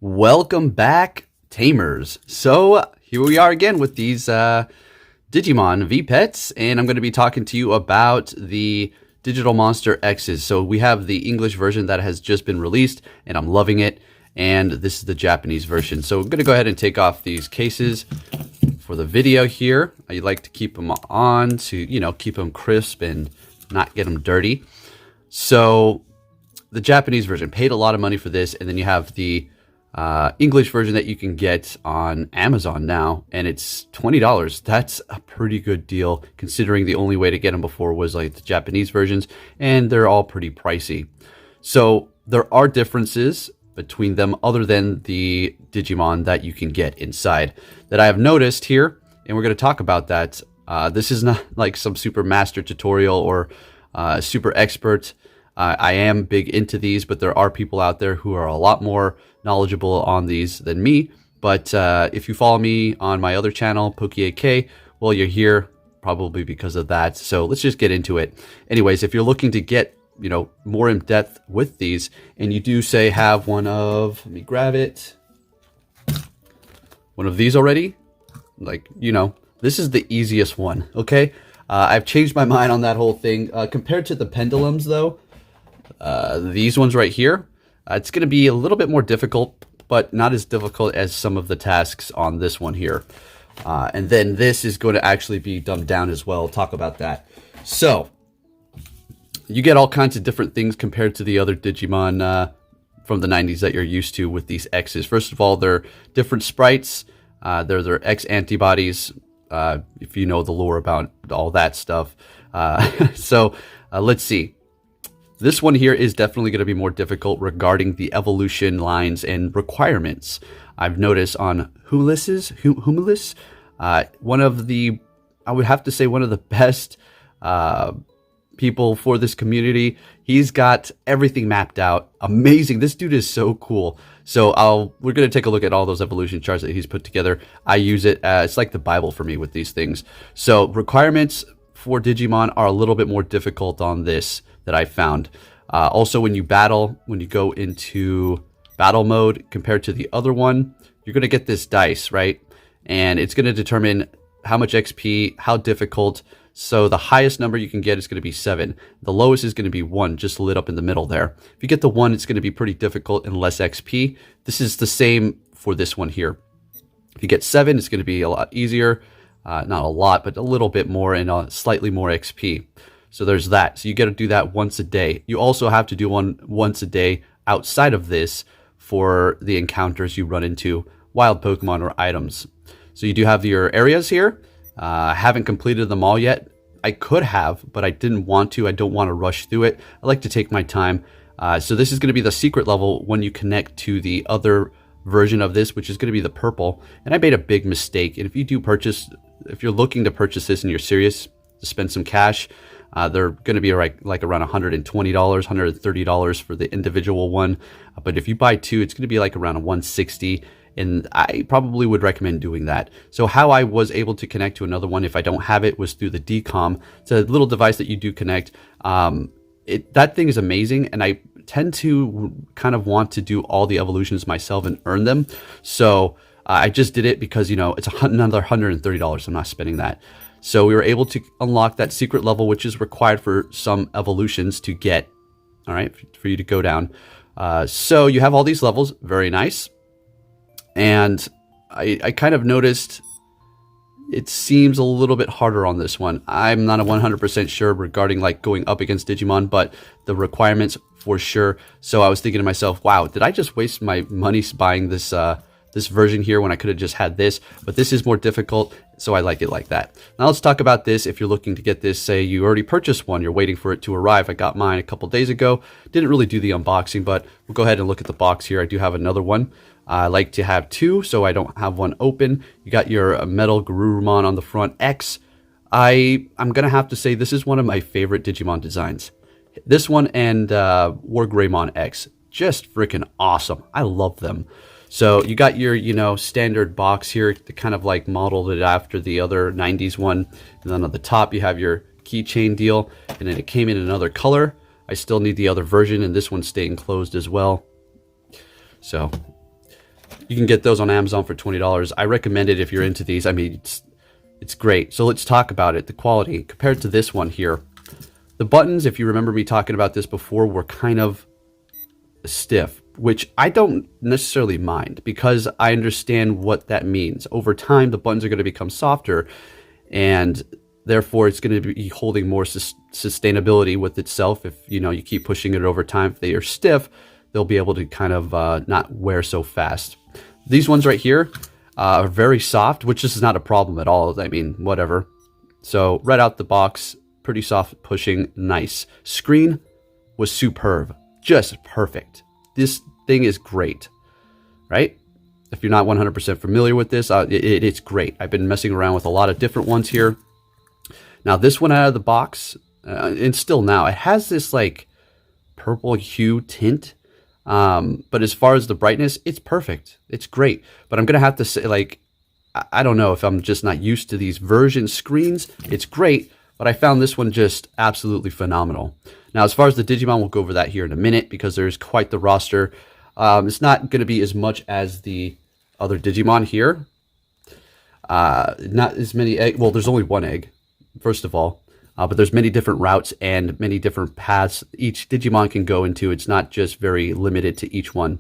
Welcome back, Tamers. So here we are again with these Digimon Vpets, and I'm going to be talking to you about the Digital Monster X's. So we have the English version that has just been released, and I'm loving it. And this is the Japanese version. So I'm going to go ahead and take off these cases for the video here. I like to keep them on to, keep them crisp and not get them dirty. So the Japanese version, paid a lot of money for this, and then you have the English version that you can get on Amazon now, and it's $20. That's a pretty good deal considering the only way to get them before was like the Japanese versions, and they're all pretty pricey. So there are differences between them other than the Digimon that you can get inside that I have noticed here, and we're going to talk about that. This is not like some super master tutorial or super expert. I am big into these, but there are people out there who are a lot more knowledgeable on these than me. But if you follow me on my other channel, Poke8K, well, you're here probably because of that. So let's just get into it. Anyways, if you're looking to get, more in depth with these, and you do say have one of, let me grab it, one of these already, this is the easiest one, okay? I've changed my mind on that whole thing. Compared to the pendulums, though, these ones right here, it's going to be a little bit more difficult, but not as difficult as some of the tasks on this one here. And then this is going to actually be dumbed down as well. I'll talk about that. So you get all kinds of different things compared to the other Digimon from the 90s that you're used to with these X's. First of all, they're different sprites. They're their X antibodies, if you know the lore about all that stuff. Let's see. This one here is definitely going to be more difficult regarding the evolution lines and requirements. I've noticed on Humulos, one of the, I would have to say one of the best people for this community. He's got everything mapped out. Amazing. This dude is so cool. So we're going to take a look at all those evolution charts that he's put together. I use it it's like the Bible for me with these things. So requirements for Digimon are a little bit more difficult on this that I found. Also, when you go into battle mode compared to the other one, you're going to get this dice, right? And it's going to determine how much XP, how difficult. So the highest number you can get is going to be 7. The lowest is going to be 1, just lit up in the middle there. If you get the 1, it's going to be pretty difficult and less XP. This is the same for this one here. If you get 7, it's going to be a lot easier. Not a lot, but a little bit more and slightly more XP. So there's that. So you got to do that once a day. You also have to do one once a day outside of this for the encounters you run into, wild Pokemon or items. So you do have your areas here. I haven't completed them all yet. I could have, but I didn't want to. I don't want to rush through it. I like to take my time. So this is going to be the secret level when you connect to the other version of this, which is going to be the purple. And I made a big mistake. And if you're looking to purchase this and you're serious to spend some cash, they're going to be like around $120, $130 for the individual one. But if you buy 2, it's going to be like around $160. And I probably would recommend doing that. So how I was able to connect to another one if I don't have it was through the DCOM. It's a little device that you do connect. That thing is amazing, and I tend to kind of want to do all the evolutions myself and earn them. So I just did it because, it's another $130. I'm not spending that. So we were able to unlock that secret level, which is required for some evolutions to get, all right, for you to go down. So you have all these levels, very nice. And I kind of noticed it seems a little bit harder on this one. I'm not 100% sure regarding like going up against Digimon, but the requirements for sure. So I was thinking to myself, wow, did I just waste my money buying this this version here when I could have just had this? But this is more difficult, so I like it like that. Now let's talk about this. If you're looking to get this, say you already purchased one, you're waiting for it to arrive. I got mine a couple days ago. Didn't really do the unboxing, but we'll go ahead and look at the box here. I do have another one. I like to have 2, so I don't have one open. You got your metal Garurumon on the front. X. I'm going to have to say this is one of my favorite Digimon designs. This one and Wargreymon X. Just freaking awesome. I love them. So you got your, standard box here to kind of like modeled it after the other 90s one. And then on the top, you have your keychain deal. And then it came in another color. I still need the other version, and this one's staying closed as well. So You can get those on Amazon for $20. I recommend it if you're into these. I mean, it's great. So let's talk about it. The quality compared to this one here. The buttons, if you remember me talking about this before, were kind of stiff, which I don't necessarily mind because I understand what that means. Over time, the buttons are going to become softer, and therefore it's going to be holding more sustainability with itself. If you keep pushing it over time, if they are stiff, they'll be able to kind of not wear so fast. These ones right here are very soft, which is not a problem at all. I mean, whatever. So right out the box, pretty soft pushing, nice. Screen was superb, just perfect. This thing is great, right? If you're not 100% familiar with this, it's great. I've been messing around with a lot of different ones here. Now this one out of the box, and still now, it has this like purple hue tint. But as far as the brightness, it's perfect. It's great. But I'm going to have to say, like, I don't know if I'm just not used to these version screens. It's great, but I found this one just absolutely phenomenal. Now, as far as the Digimon, we'll go over that here in a minute because there's quite the roster. It's not going to be as much as the other Digimon here. Not as many eggs. Well, there's only one egg, first of all. But there's many different routes and many different paths each Digimon can go into. It's not just very limited to each one.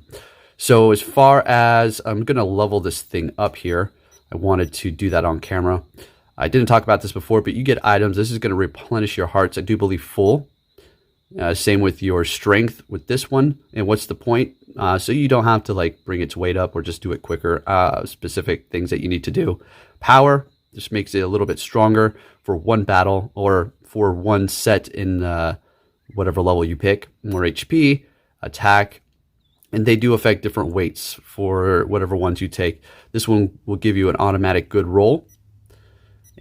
So as far as I'm going to level this thing up here, I wanted to do that on camera. I didn't talk about this before, but you get items. This is going to replenish your hearts, I do believe, full. Same with your strength with this one. And what's the point? So you don't have to like bring its weight up or just do it quicker. Specific things that you need to do. Power. Just makes it a little bit stronger for one battle or for one set in whatever level you pick. More HP, attack, and they do affect different weights for whatever ones you take. This one will give you an automatic good roll.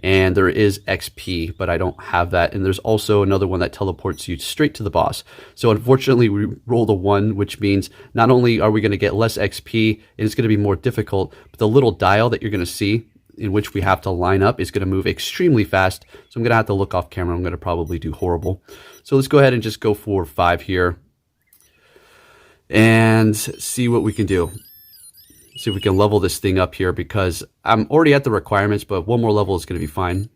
And there is XP, but I don't have that. And there's also another one that teleports you straight to the boss. So unfortunately, we rolled a 1, which means not only are we going to get less XP, and it's going to be more difficult, but the little dial that you're going to see in which we have to line up is going to move extremely fast. So I'm going to have to look off camera. I'm going to probably do horrible. So let's go ahead and just go for 5 here and see what we can do. See if we can level this thing up here because I'm already at the requirements, but one more level is going to be fine.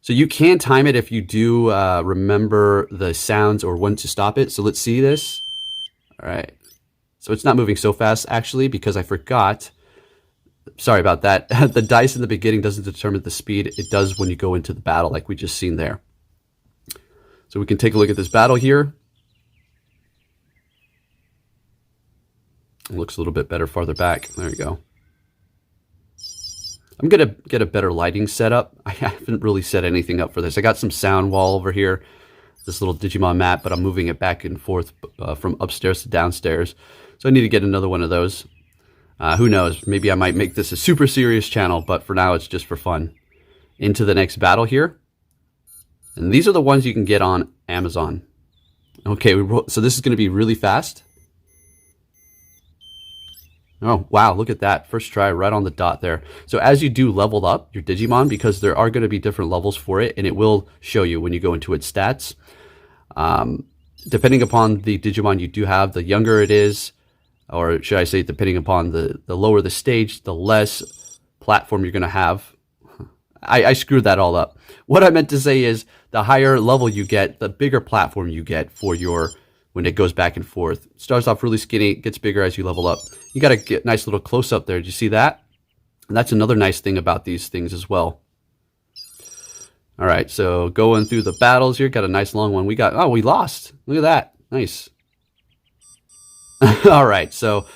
So you can time it if you do remember the sounds or when to stop it. So let's see this. All right. So it's not moving so fast actually because I forgot. Sorry about that. The dice in the beginning doesn't determine the speed. It does when you go into the battle like we just seen there. So we can take a look at this battle here. It looks a little bit better farther back. There we go. I'm going to get a better lighting setup. I haven't really set anything up for this. I got some sound wall over here, this little Digimon map, but I'm moving it back and forth from upstairs to downstairs. So I need to get another one of those. Who knows? Maybe I might make this a super serious channel, but for now it's just for fun. Into the next battle here. And these are the ones you can get on Amazon. Okay, so this is going to be really fast. Oh, wow, look at that. First try right on the dot there. So as you do level up your Digimon, because there are going to be different levels for it, and it will show you when you go into its stats. Depending upon the Digimon you do have, the younger it is, or should I say depending upon the lower the stage, the less platform you're going to have. I screwed that all up. What I meant to say is the higher level you get, the bigger platform you get for your, when it goes back and forth. Starts off really skinny, gets bigger as you level up. You got a nice little close up there. Did you see that? And that's another nice thing about these things as well. All right, so going through the battles here, got a nice long one. We lost. Look at that. Nice. All right, so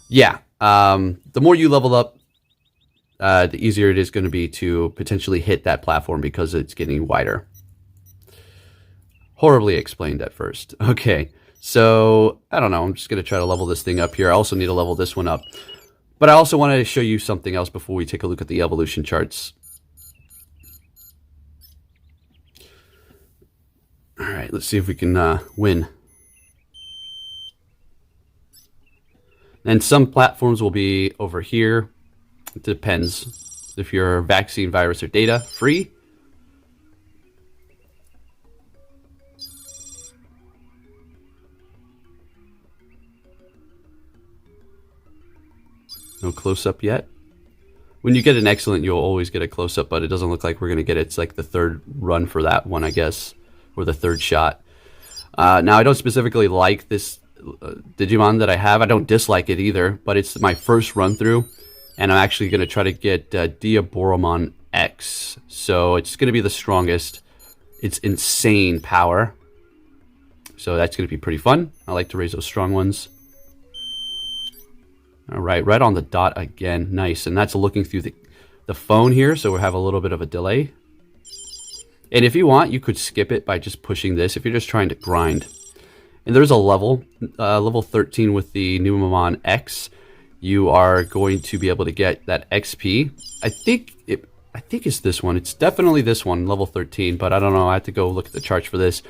yeah, the more you level up, the easier it is going to be to potentially hit that platform because it's getting wider. Horribly explained at first. Okay, so I don't know. I'm just going to try to level this thing up here. I also need to level this one up. But I also wanted to show you something else before we take a look at the evolution charts. All right, let's see if we can win. And some platforms will be over here. It depends if you're vaccine, virus, or data free. No close-up yet. When you get an excellent, you'll always get a close-up, but it doesn't look like we're going to get it. It's like the third run for that one, I guess, or the third shot. Now, I don't specifically like this Digimon that I have. I don't dislike it either, but it's my first run-through, and I'm actually going to try to get Diaboromon X. So it's going to be the strongest. It's insane power. So that's going to be pretty fun. I like to raise those strong ones. All right, right on the dot again. Nice. And that's looking through the phone here, so we have a little bit of a delay. And if you want, you could skip it by just pushing this if you're just trying to grind. And there's a level 13 with the Numamon X. You are going to be able to get that XP. I think it's this one. It's definitely this one, level 13, but I don't know. I have to go look at the charts for this.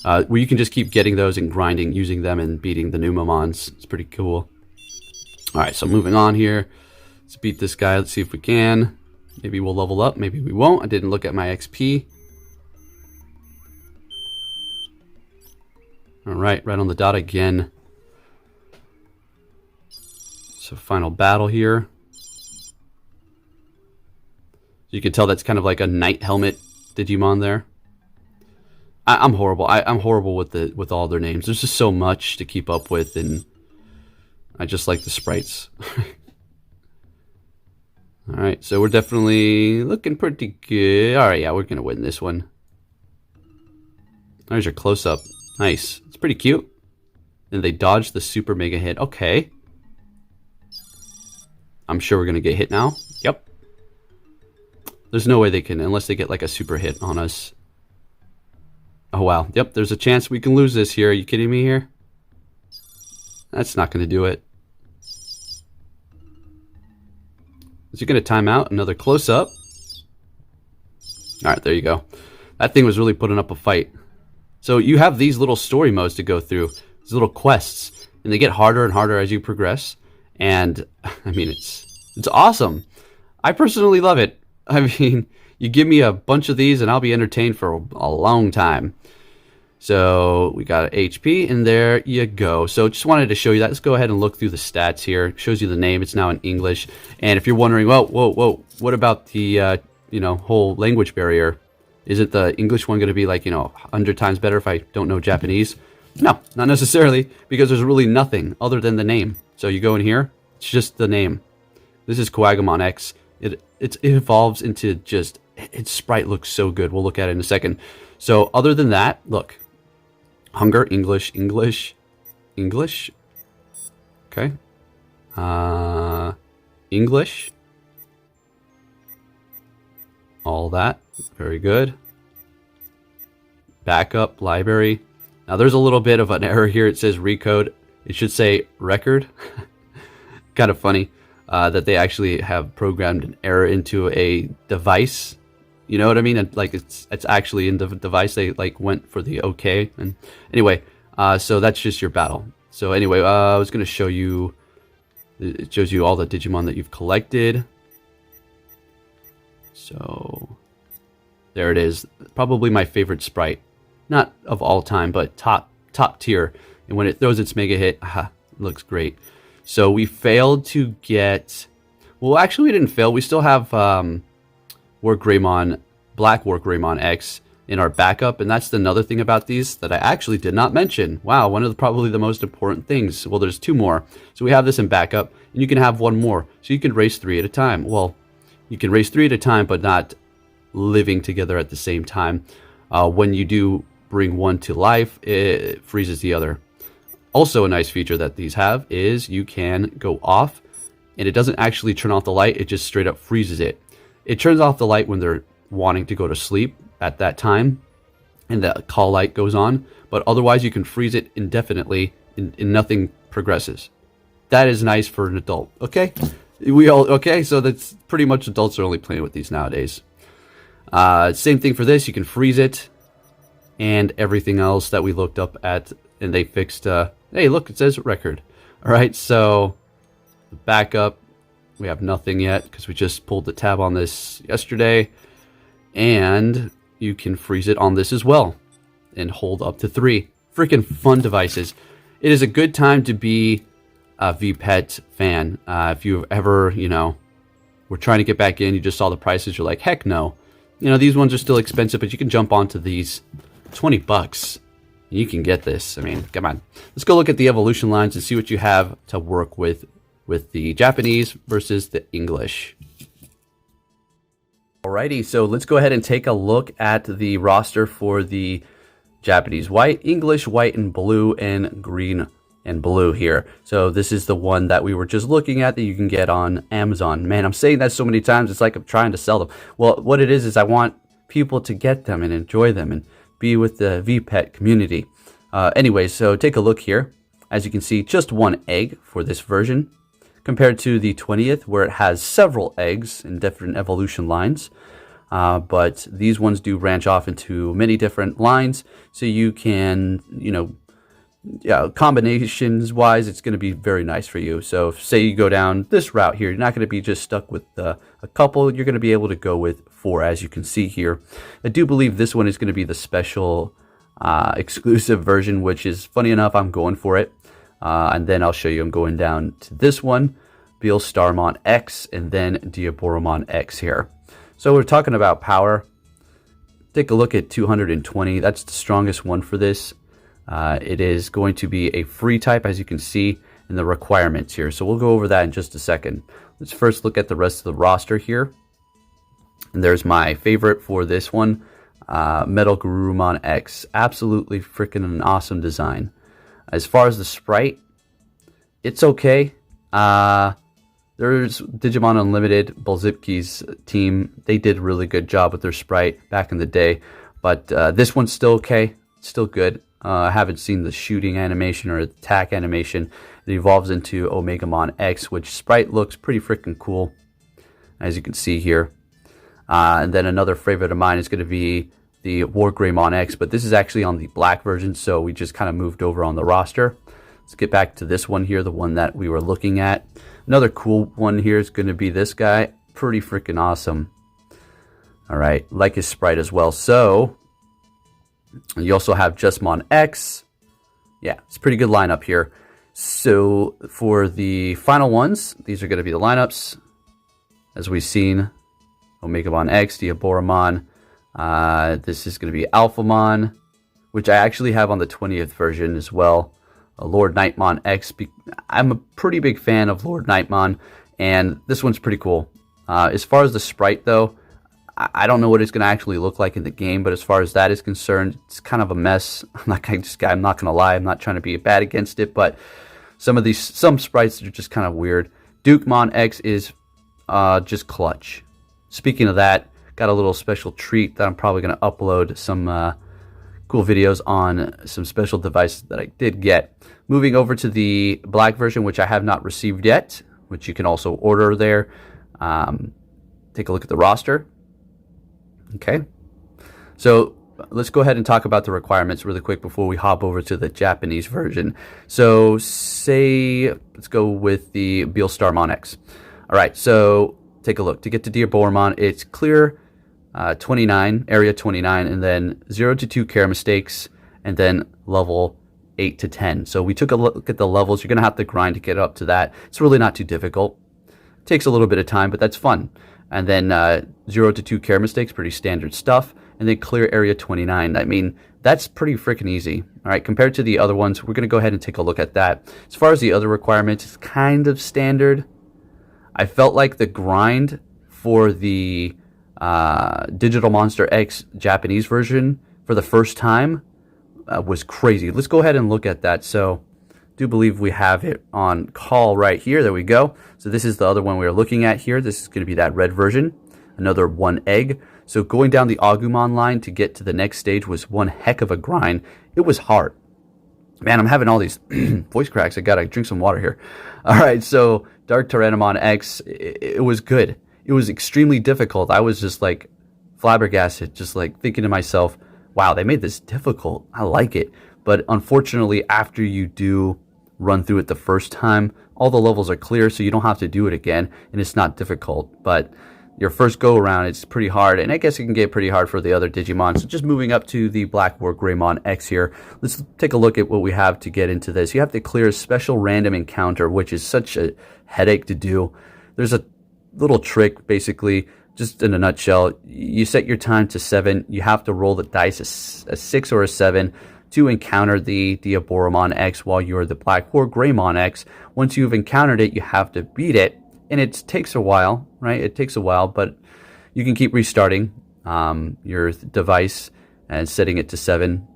Where you can just keep getting those and grinding, using them and beating the Numamons. It's pretty cool. All right, so moving on here. Let's beat this guy. Let's see if we can. Maybe we'll level up. Maybe we won't. I didn't look at my XP. All right, right on the dot again. So final battle here. You can tell that's kind of like a Knight Helmet Digimon there. I'm horrible. I'm horrible with all their names. There's just so much to keep up with, and I just like the sprites. All right, so we're definitely looking pretty good. All right, yeah, we're gonna win this one. There's your close-up. Nice. It's pretty cute. And they dodged the super mega hit. Okay. I'm sure we're gonna get hit now. Yep. There's no way they can, unless they get like a super hit on us. Oh, wow. Yep, there's a chance we can lose this here. Are you kidding me here? That's not going to do it. Is he going to time out? Another close-up. All right, there you go. That thing was really putting up a fight. So you have these little story modes to go through, these little quests, and they get harder and harder as you progress. And, I mean, it's awesome. I personally love it. I mean, you give me a bunch of these and I'll be entertained for a long time. So we got HP, and there you go. So just wanted to show you that. Let's go ahead and look through the stats here. It shows you the name. It's now in English. And if you're wondering, whoa, what about the whole language barrier? Isn't the English one going to be like 100 times better if I don't know Japanese? No, not necessarily, because there's really nothing other than the name. So you go in here, it's just the name. This is Wargreymon X. It evolves into just, its sprite looks so good. We'll look at it in a second. So other than that, look. Hunger, English. Okay. English. All that. Very good. Backup, library. Now there's a little bit of an error here. It says recode. It should say record. Kind of funny that they actually have programmed an error into a device. You know what I mean? And like it's actually in the device. They like went for the OK. And anyway, so that's just your battle. So anyway, I was going to show you. It shows you all the Digimon that you've collected. So there it is. Probably my favorite sprite, not of all time, but top tier. And when it throws its mega hit, it looks great. So we failed to get. Well, actually, we didn't fail. We still have. Wargreymon, Black Wargreymon X in our backup, and that's another thing about these that I actually did not mention. Wow, one of probably the most important things. Well, there's two more. So we have this in backup, and you can have one more. So you can race 3 at a time. Well, you can race 3 at a time, but not living together at the same time. When you do bring one to life, it freezes the other. Also, a nice feature that these have is you can go off, and it doesn't actually turn off the light. It just straight up freezes it. It turns off the light when they're wanting to go to sleep at that time, and the call light goes on. But otherwise, you can freeze it indefinitely, and nothing progresses. That is nice for an adult. Okay, okay. So that's pretty much adults are only playing with these nowadays. Same thing for this. You can freeze it, and everything else that we looked up at, and they fixed. Hey, look, it says record. All right, so the backup. We have nothing yet because we just pulled the tab on this yesterday. And you can freeze it on this as well and hold up to 3. Freaking fun devices. It is a good time to be a Vpet fan. If you've ever, were trying to get back in, you just saw the prices, you're like, heck no. These ones are still expensive, but you can jump onto these. 20 bucks. You can get this. I mean, come on. Let's go look at the evolution lines and see what you have to work with the Japanese versus the English. Alrighty, so let's go ahead and take a look at the roster for the Japanese. White, English, white and blue, and green and blue here. So this is the one that we were just looking at that you can get on Amazon. Man, I'm saying that so many times, it's like I'm trying to sell them. Well, what it is I want people to get them and enjoy them and be with the Vpet community. Anyway, so take a look here. As you can see, just one egg for this version, compared to the 20th, where it has several eggs in different evolution lines. But these ones do branch off into many different lines, so you can, combinations wise, it's going to be very nice for you. So if, say you go down this route here, you're not going to be just stuck with a couple. You're going to be able to go with 4, as you can see here. I do believe this one is going to be the special exclusive version, which is funny enough, I'm going for it. And then I'll show you, I'm going down to this one, Beelstarmon X, and then Diaboromon X here. So we're talking about power. Take a look at 220. That's the strongest one for this. It is going to be a free type, as you can see in the requirements here. So we'll go over that in just a second. Let's first look at the rest of the roster here. And there's my favorite for this one, Metal Garurumon X. Absolutely freaking an awesome design. As far as the sprite, it's okay. There's Digimon Unlimited, Bolzipki's team. They did a really good job with their sprite back in the day. But this one's still okay. It's still good. I haven't seen the shooting animation or attack animation. It evolves into Omegamon X, which sprite looks pretty freaking cool, as you can see here. And then another favorite of mine is going to be the Wargreymon X, but this is actually on the black version, so we just kind of moved over on the roster. Let's get back to this one here, the one that we were looking at. Another cool one here is going to be this guy. Pretty freaking awesome. All right, like his sprite as well. So you also have Justmon X. Yeah, it's a pretty good lineup here. So for the final ones, these are going to be the lineups. As we've seen, Omegamon X, Diaboromon. This is going to be Alphamon, which I actually have on the 20th version as well. Lord Nightmon X. I'm a pretty big fan of Lord Nightmon, and this one's pretty cool. As far as the sprite, though, I don't know what it's going to actually look like in the game, but as far as that is concerned, it's kind of a mess. I'm not going to lie. I'm not trying to be bad against it, but some sprites are just kind of weird. Dukemon X is just clutch. Speaking of that, got a little special treat that I'm probably going to upload some cool videos on some special devices that I did get. Moving over to the black version, which I have not received yet, which you can also order there. Take a look at the roster. Okay, so let's go ahead and talk about the requirements really quick before we hop over to the Japanese version. So let's go with the Beelstarmon X. All right, so take a look. To get to Diaboromon, it's clear 29, area 29, and then 0 to 2 care mistakes, and then level 8 to 10. So we took a look at the levels. You're going to have to grind to get up to that. It's really not too difficult. It takes a little bit of time, but that's fun. And then 0 to 2 care mistakes, pretty standard stuff. And then clear area 29. I mean, that's pretty freaking easy. All right, compared to the other ones, we're going to go ahead and take a look at that. As far as the other requirements, it's kind of standard. I felt like the grind for the Digital Monster X Japanese version for the first time was crazy. Let's go ahead and look at that. So do believe we have it on call right here. There we go. So this is the other one we are looking at here. This is going to be that red version. Another 1 egg. So going down the Agumon line to get to the next stage was one heck of a grind. It was hard. Man, I'm having all these voice cracks. I gotta drink some water here. All right, so Dark Tyrannomon X, it was good. It was extremely difficult. I was just like flabbergasted, just like thinking to myself, wow, they made this difficult. I like it. But unfortunately, after you do run through it the first time, all the levels are clear, so you don't have to do it again, and it's not difficult. But your first go around, it's pretty hard, and I guess it can get pretty hard for the other Digimon. So just moving up to the Black Wargreymon X here, let's take a look at what we have to get into this. You have to clear a special random encounter, which is such a headache to do. There's a little trick, basically, just in a nutshell. You set your time to 7. You have to roll the dice a 6 or a 7 to encounter the Diaboromon X while you're the Black Wargreymon X. Once you've encountered it, you have to beat it. And it takes a while, right? It takes a while, but you can keep restarting your device and setting it to 7.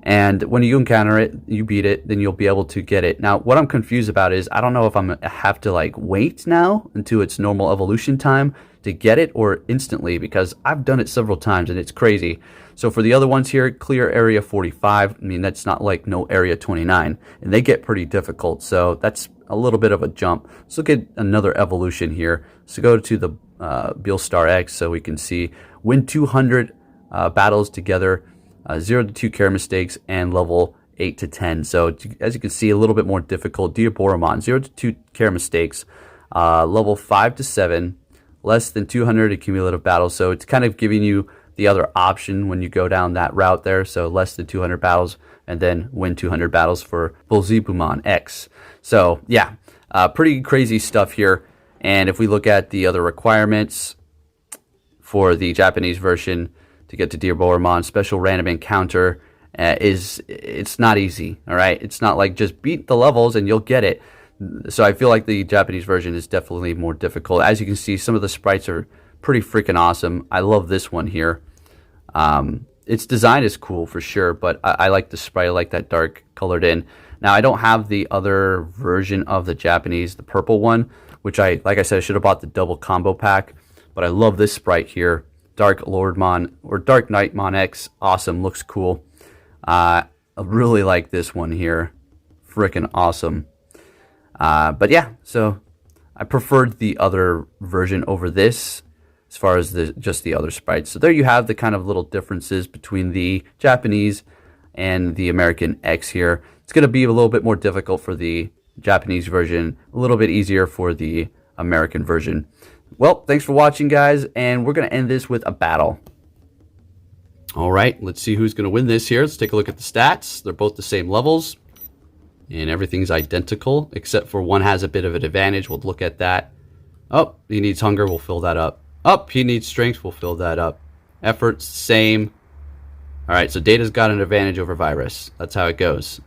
And when you encounter it, you beat it, then you'll be able to get it. Now, what I'm confused about is I don't know if I have to like wait now until its normal evolution time to get it or instantly, because I've done it several times and it's crazy. So for the other ones here, clear area 45. I mean, that's not like no area 29, and they get pretty difficult. So that's a little bit of a jump. Let's look at another evolution here. So go to the Beelstar X so we can see win 200 battles together. 0 to 2 care mistakes, and level 8 to 10. So as you can see, a little bit more difficult. Diaboromon, 0 to 2 care mistakes, level 5 to 7, less than 200 accumulative battles. So it's kind of giving you the other option when you go down that route there. So less than 200 battles, and then win 200 battles for Bolzibumon X. So yeah, pretty crazy stuff here. And if we look at the other requirements for the Japanese version, to get to Diaboromon, special random encounter it's not easy. All right, it's not like just beat the levels and you'll get it. So I feel like the Japanese version is definitely more difficult. As you can see, some of the sprites are pretty freaking awesome. I love this one here. Its design is cool for sure, but I like the sprite. I like that dark colored in. Now I don't have the other version of the Japanese, the purple one, which like I said, I should have bought the double combo pack. But I love this sprite here. Dark Lordmon or Dark Knightmon X, awesome, looks cool. I really like this one here, freaking awesome. But yeah, so I preferred the other version over this as far as just the other sprites. So there you have the kind of little differences between the Japanese and the American X here. It's going to be a little bit more difficult for the Japanese version, a little bit easier for the American version. Well, thanks for watching, guys, and we're going to end this with a battle. All right, let's see who's going to win this here. Let's take a look at the stats. They're both the same levels, and everything's identical, except for one has a bit of an advantage. We'll look at that. Oh, he needs hunger. We'll fill that up. Oh, he needs strength. We'll fill that up. Effort's same. All right, so Data's got an advantage over Virus. That's how it goes.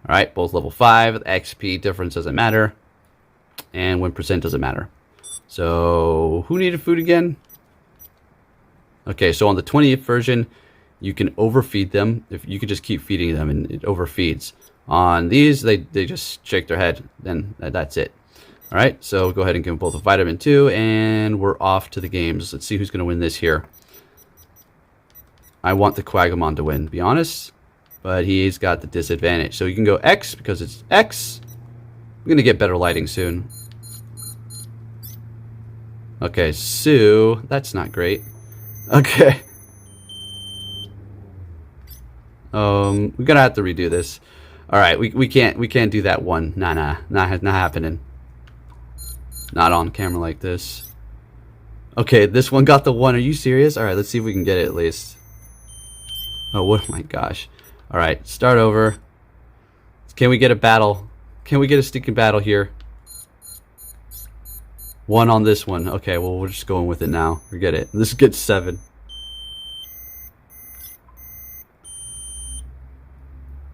All right, both level 5. The XP difference doesn't matter, and win percent doesn't matter. So, who needed food again? Okay, so on the 20th version, you can overfeed them. If you could just keep feeding them, and it overfeeds. On these, they just shake their head. Then that's it. All right, so go ahead and give them both a vitamin 2, and we're off to the games. Let's see who's going to win this here. I want the Quagamon to win, to be honest, but he's got the disadvantage. So you can go X because it's X. I'm going to get better lighting soon. Okay, Sue, that's not great. Okay. We're gonna have to redo this. All right, we can't do that one. Nah, not happening. Not on camera like this. Okay, this one got the 1. Are you serious? All right, let's see if we can get it at least. Oh, what? My gosh. All right, start over. Can we get a battle? Can we get a stinking battle here? 1 on this one. Okay, well, we're just going with it now. Forget it. This gets 7.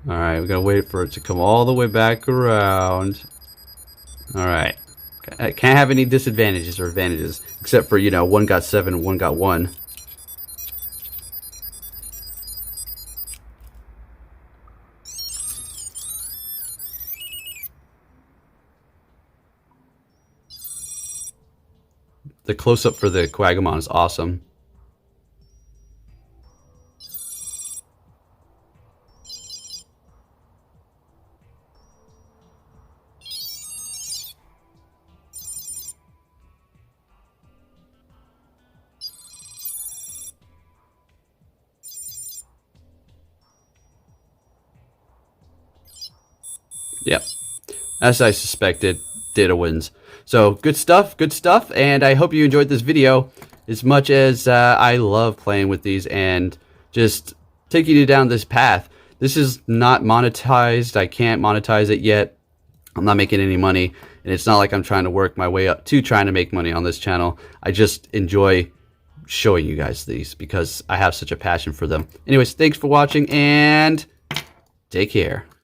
Alright, we gotta wait for it to come all the way back around. Alright. I can't have any disadvantages or advantages. Except for, you know, 1 got 7 and 1 got 1. The close-up for the Quagamon is awesome. Yep. As I suspected, data wins. So good stuff, and I hope you enjoyed this video as much as I love playing with these and just taking you down this path. This is not monetized. I can't monetize it yet. I'm not making any money, and it's not like I'm trying to work my way up to trying to make money on this channel. I just enjoy showing you guys these because I have such a passion for them. Anyways, thanks for watching, and take care.